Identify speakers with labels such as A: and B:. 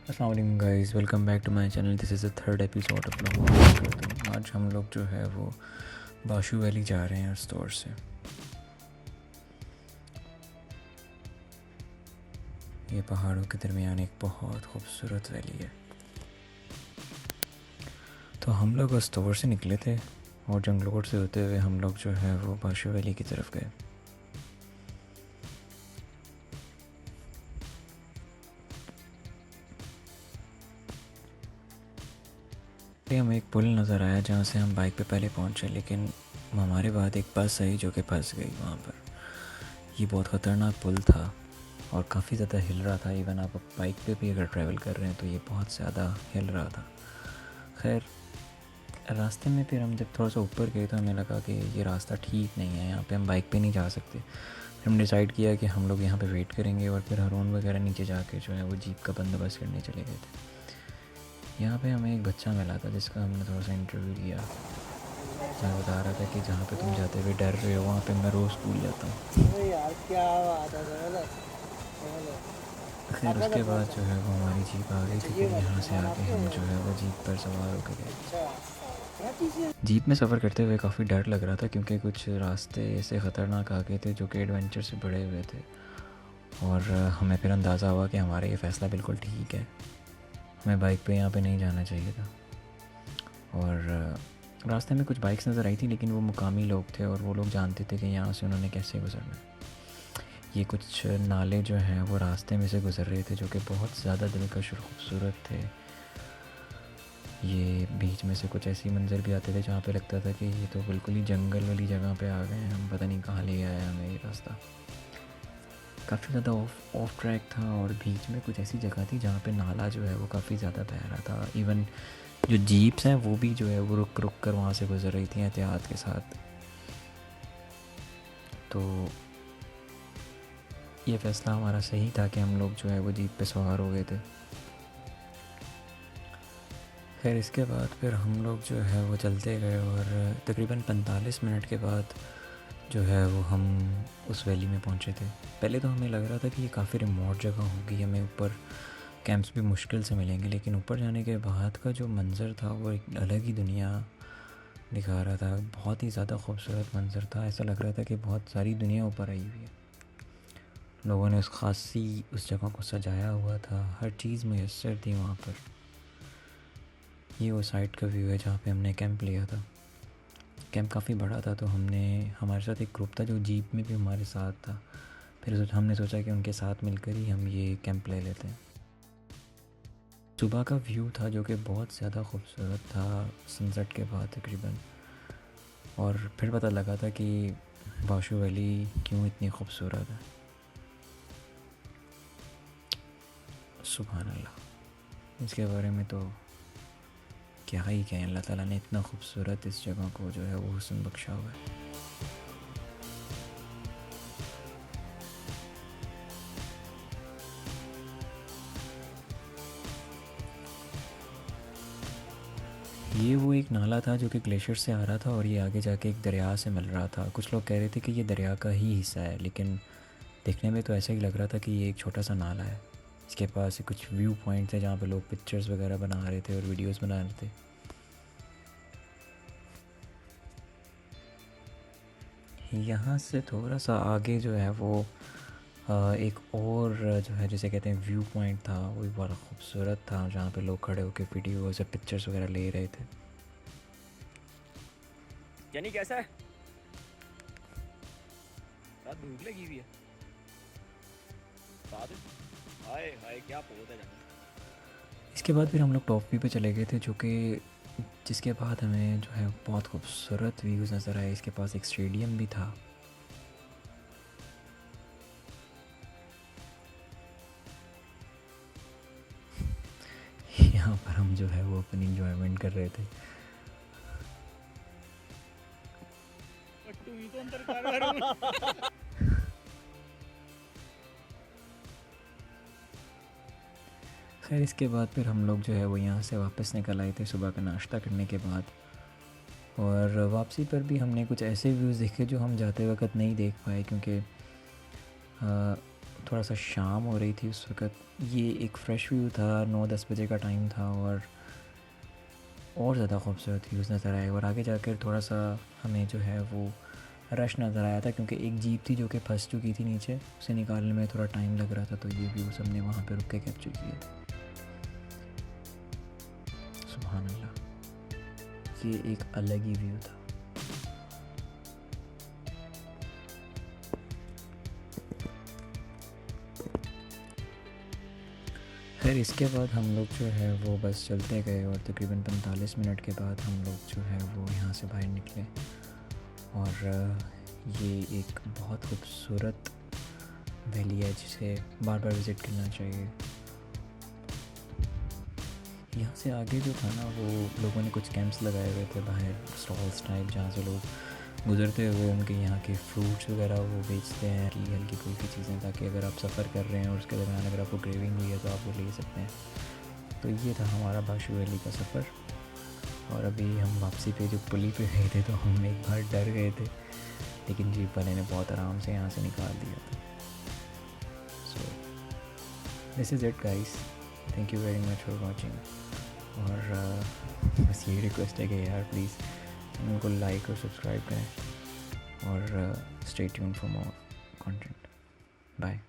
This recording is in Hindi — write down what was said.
A: अस्सलाम वालेकुम guys, welcome back to my channel. This is the third episode of blog. आज हम लोग जो है वो बाशू वैली जा रहे हैं स्टोर से। ये पहाड़ों के दरमियान एक बहुत खूबसूरत वैली है। तो हम लोग स्टोर से निकले थे और जंगलों से होते हुए हम लोग जो है वो बाशू वैली की तरफ गए। हमें एक पुल नज़र आया जहाँ से हम बाइक पे पहले पहुँचे, लेकिन हमारे बाद एक बस आई जो कि फंस गई वहाँ पर। ये बहुत ख़तरनाक पुल था और काफ़ी ज़्यादा हिल रहा था। इवन आप बाइक पे भी अगर ट्रैवल कर रहे हैं तो ये बहुत ज़्यादा हिल रहा था। खैर, रास्ते में फिर हम जब थोड़ा सा ऊपर गए तो हमें लगा कि ये रास्ता ठीक नहीं है, यहाँ पे हम बाइक पे नहीं जा सकते। फिर हम डिसाइड किया कि हम लोग यहाँ पे वेट करेंगे और फिर हरून वगैरह नीचे जाके जो है वो जीप का बंदोबस्त करने चले गए थे। यहाँ पे हमें एक बच्चा मिला था जिसका हमने थोड़ा सा इंटरव्यू किया। मैं बता रहा था कि जहाँ पे तुम जाते हुए डर रहे हो वहाँ पे मैं रोज़ स्कूल जाता हूँ।
B: यार क्या बात है।
A: खैर, उसके बाद जो है वो हमारी जीप आ गई थी।
B: अच्छा ये
A: फिर यहाँ से आके हम जो है वो जीप पर सवार होकर गए।
B: क्या चीज़ है?
A: जीप में सफ़र करते हुए काफ़ी डर लग रहा था क्योंकि कुछ रास्ते ऐसे ख़तरनाक आ गए थे जो कि एडवेंचर से भरे हुए थे। और हमें फिर अंदाज़ा हुआ कि हमारा ये फ़ैसला बिल्कुल ठीक है, हमें बाइक पे यहाँ पे नहीं जाना चाहिए था। और रास्ते में कुछ बाइक्स नज़र आई थी, लेकिन वो मुकामी लोग थे और वो लोग जानते थे कि यहाँ से उन्होंने कैसे गुजरना है। ये कुछ नाले जो हैं वो रास्ते में से गुज़र रहे थे जो कि बहुत ज़्यादा दिलकश और ख़ूबसूरत थे। ये बीच में से कुछ ऐसी मंज़र भी आते थे जहाँ पे लगता था कि ये तो बिल्कुल ही जंगल वाली जगह पे आ गए हैं, हम पता नहीं कहाँ ले आया हमें ये रास्ता। काफ़ी ज़्यादा ऑफ ट्रैक था और बीच में कुछ ऐसी जगह थी जहाँ पे नाला जो है वो काफ़ी ज़्यादा बह रहा था। इवन जो जीप्स हैं वो भी जो है वो रुक रुक कर वहाँ से गुज़र रही थी एहतियात के साथ। तो ये फ़ैसला हमारा सही था कि हम लोग जो है वो जीप पे सवार हो गए थे। खैर, इसके बाद फिर हम लोग जो है वो चलते गए और तकरीबन 45 मिनट के बाद जो है वो हम उस वैली में पहुंचे थे। पहले तो हमें लग रहा था कि ये काफ़ी रिमोट जगह होगी, हमें ऊपर कैंप्स भी मुश्किल से मिलेंगे, लेकिन ऊपर जाने के बाद का जो मंज़र था वो एक अलग ही दुनिया दिखा रहा था। बहुत ही ज़्यादा खूबसूरत मंज़र था, ऐसा लग रहा था कि बहुत सारी दुनिया ऊपर आई हुई है। लोगों ने उस जगह को सजाया हुआ था, हर चीज़ मुयस्सर थी वहाँ पर। ये वो साइट का व्यू है जहाँ पे हमने कैंप लिया था। कैंप काफ़ी बड़ा था, तो हमारे साथ एक ग्रुप था जो जीप में भी हमारे साथ था। फिर हमने सोचा कि उनके साथ मिलकर ही हम ये कैंप ले लेते हैं। सुबह का व्यू था जो कि बहुत ज़्यादा खूबसूरत था सनसेट के बाद तकरीबन। और फिर पता लगा था कि बाशू वैली क्यों इतनी खूबसूरत है। सुभान अल्लाह, इसके बारे में तो क्या ही कहें। अल्लाह ताला ने इतना खूबसूरत इस जगह को जो है वो हुस्न बख्शा हुआ है। ये वो एक नाला था जो कि ग्लेशियर से आ रहा था और ये आगे जाके एक दरिया से मिल रहा था। कुछ लोग कह रहे थे कि ये दरिया का ही हिस्सा है, लेकिन देखने में तो ऐसा ही लग रहा था कि ये एक छोटा सा नाला है। इसके पास कुछ व्यू पॉइंट्स हैं जहाँ पे लोग पिक्चर्स वगैरह बना रहे थे और वीडियोस बना रहे थे। यहाँ से थोड़ा सा आगे जो है वो एक और जो है जिसे कहते हैं व्यू पॉइंट था, वो भी बड़ा खूबसूरत था जहाँ पे लोग खड़े होकर वीडियोस और पिक्चर्स वगैरह ले रहे थे।
B: यानी कैसा है? रात भूख लगी हुई है। बादल हाय हाय क्या पोत है जाने।
A: इसके बाद फिर हम लोग टॉप व्यू पे चले गए थे जो कि जिसके बाद हमें जो है बहुत खूबसूरत व्यूज़ नज़र आए। इसके पास एक स्टेडियम भी था। यहाँ पर हम जो है वो अपनी इंजॉयमेंट कर रहे थे।
B: पट्टू ही तो अंदर कर
A: खैर, इसके बाद फिर हम लोग जो है वो यहाँ से वापस निकल आए थे सुबह का नाश्ता करने के बाद। और वापसी पर भी हमने कुछ ऐसे व्यूज़ देखे जो हम जाते वक्त नहीं देख पाए क्योंकि थोड़ा सा शाम हो रही थी उस वक़्त। ये एक फ़्रेश व्यू था, 9-10 बजे का टाइम था और ज़्यादा खूबसूरत व्यूज़ नज़र आए। और आगे जाकर थोड़ा सा हमें जो है वो रश नज़र आया था, क्योंकि एक जीप थी जो कि फंस चुकी थी नीचे, उसे निकालने में थोड़ा टाइम लग रहा था। तो ये व्यूज़ हमने वहाँ पे रुक के कैप्चर किए। सुभान अल्लाह, ये एक अलग ही व्यू था। फिर इसके बाद हम लोग जो है वो बस चलते गए और तकरीबन 45 मिनट के बाद हम लोग जो है वो यहाँ से बाहर निकले। और ये एक बहुत खूबसूरत वैली है जिसे बार बार विज़िट करना चाहिए। यहाँ से आगे जो था ना, वो लोगों ने कुछ कैंप्स लगाए हुए थे बाहर, स्टॉल्स टाइप, जहाँ से लोग गुजरते हुए उनके यहाँ के फ्रूट्स वगैरह वो बेचते हैं कि हल्की फुल्की चीज़ें, ताकि अगर आप सफ़र कर रहे हैं और उसके दौरान अगर आपको क्रेविंग हुई है तो आप वो ले सकते हैं। तो ये था हमारा बाशू वैली का सफ़र। और अभी हम वापसी पे जो पुली पे गए थे तो हम एक बार डर गए थे, लेकिन जीप वाले ने बहुत आराम से यहाँ से निकाल दिया था। So this is it guys, thank you very much for watching. और बस यही रिक्वेस्ट है कि यार प्लीज़ उनको लाइक और सब्सक्राइब करें और stay tuned for more content. Bye.